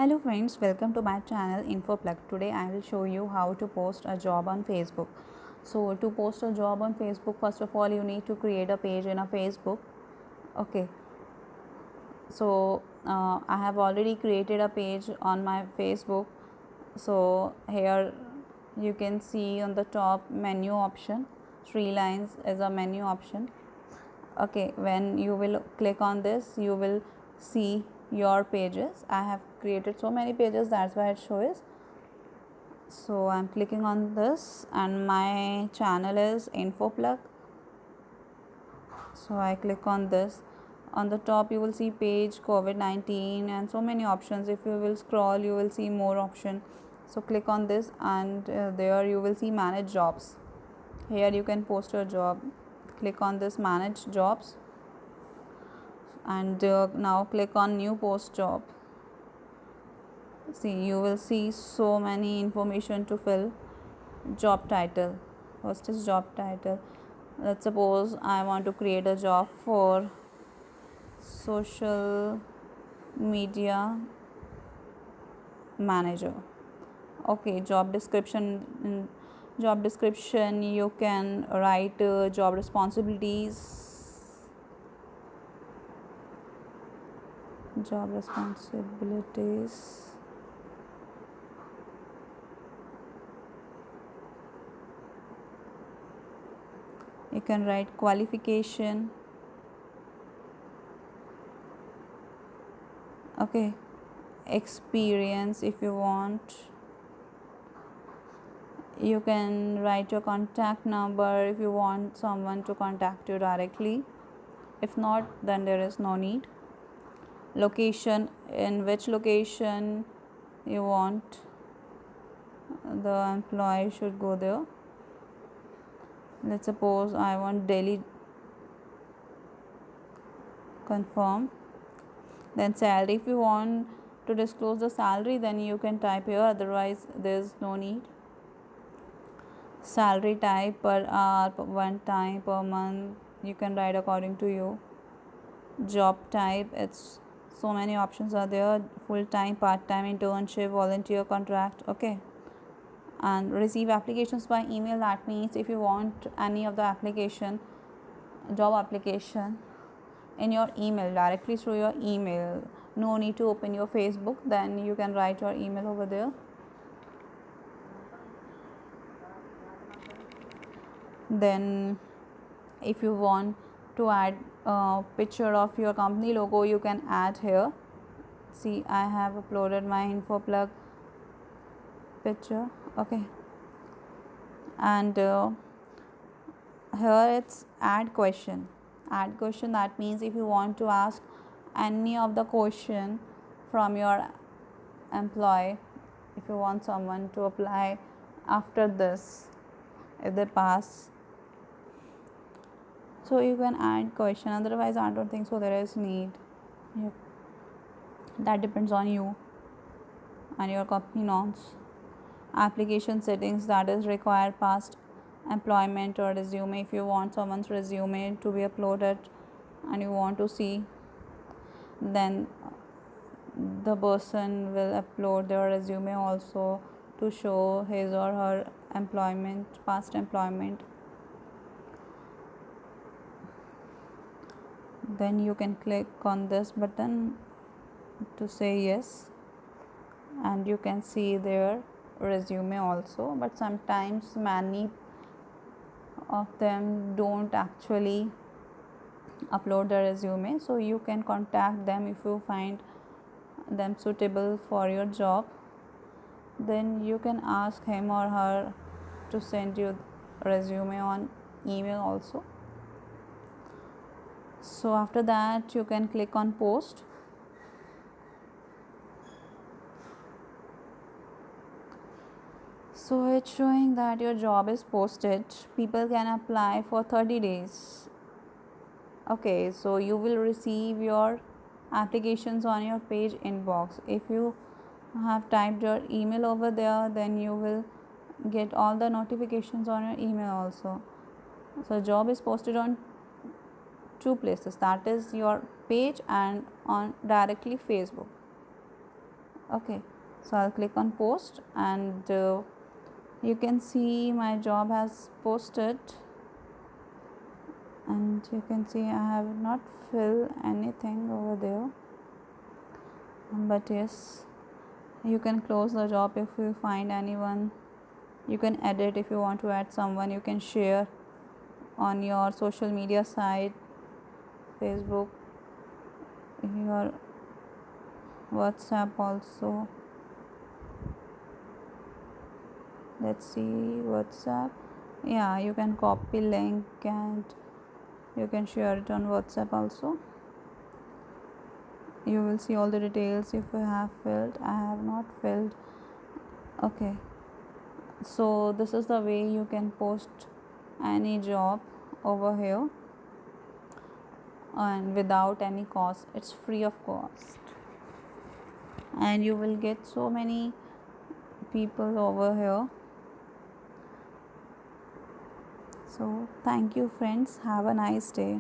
Hello friends, welcome to my channel InfoPlug. Today I will show you how to post a job on Facebook. So to post a job on Facebook, first of all you need to create a page in a Facebook. Okay, so I have already created a page on my Facebook. So here you can see on the top menu option, 3 lines is a menu option. Okay, when you will click on this you will see your pages. I have created so many pages, that's why it shows. So I'm clicking on this and my channel is InfoPlug. So I click on this. On the top you will see page COVID-19 and so many options. If you will scroll you will see more option. So click on this and there you will see manage jobs. Here you can post your job. Click on this manage jobs and now click on new post job. See, you will see so many information to fill. Job title, first is job title. Let's suppose I want to create a job for social media manager. Okay, job description you can write job responsibilities. You can write qualification. Okay, experience if you want. You can write your contact number if you want someone to contact you directly. If not, then there is no need. Location, in which location you want the employee should go there. Let's suppose I want Delhi, confirm. Then salary, if you want to disclose the salary then you can type here, otherwise there is no need. Salary type, per hour, one time, per month, you can write according to you. Job type, it's so many options are there: full time, part time, internship, volunteer, contract. Okay, and receive applications by email. That means if you want any of the application, job application in your email, directly through your email, no need to open your Facebook, then you can write your email over there. Then if you want to add a picture of your company logo, you can add here. See, I have uploaded my InfoPlug picture. Okay, and here it's add question. That means if you want to ask any of the question from your employee, if you want someone to apply after this, if they pass, so you can add question. Otherwise I don't think so there is need. Yep. That depends on you and your company norms. Application settings, that is require past employment or resume. If you want someone's resume to be uploaded and you want to see, then the person will upload their resume also to show his or her employment, past employment. Then you can click on this button to say yes, and you can see their resume also. But sometimes many of them don't actually upload the resume, so you can contact them if you find them suitable for your job. Then you can ask him or her to send you resume on email also. So after that you can click on post. So it's showing that your job is posted. People can apply for 30 days. Okay, so you will receive your applications on your page inbox. If you have typed your email over there, then you will get all the notifications on your email also. So job is posted on two places, that is your page and on directly Facebook. Okay, so I'll click on post, and you can see my job has posted, and you can see I have not filled anything over there, but yes, you can close the job if you find anyone. You can edit if you want to add someone. You can share on your social media site, Facebook, your WhatsApp also. Let's see, WhatsApp. Yeah, you can copy link and you can share it on WhatsApp also. You will see all the details if you have filled. I have not filled. Okay, so this is the way you can post any job over here, and without any cost. It's free of cost, and you will get so many people over here. So thank you friends, have a nice day.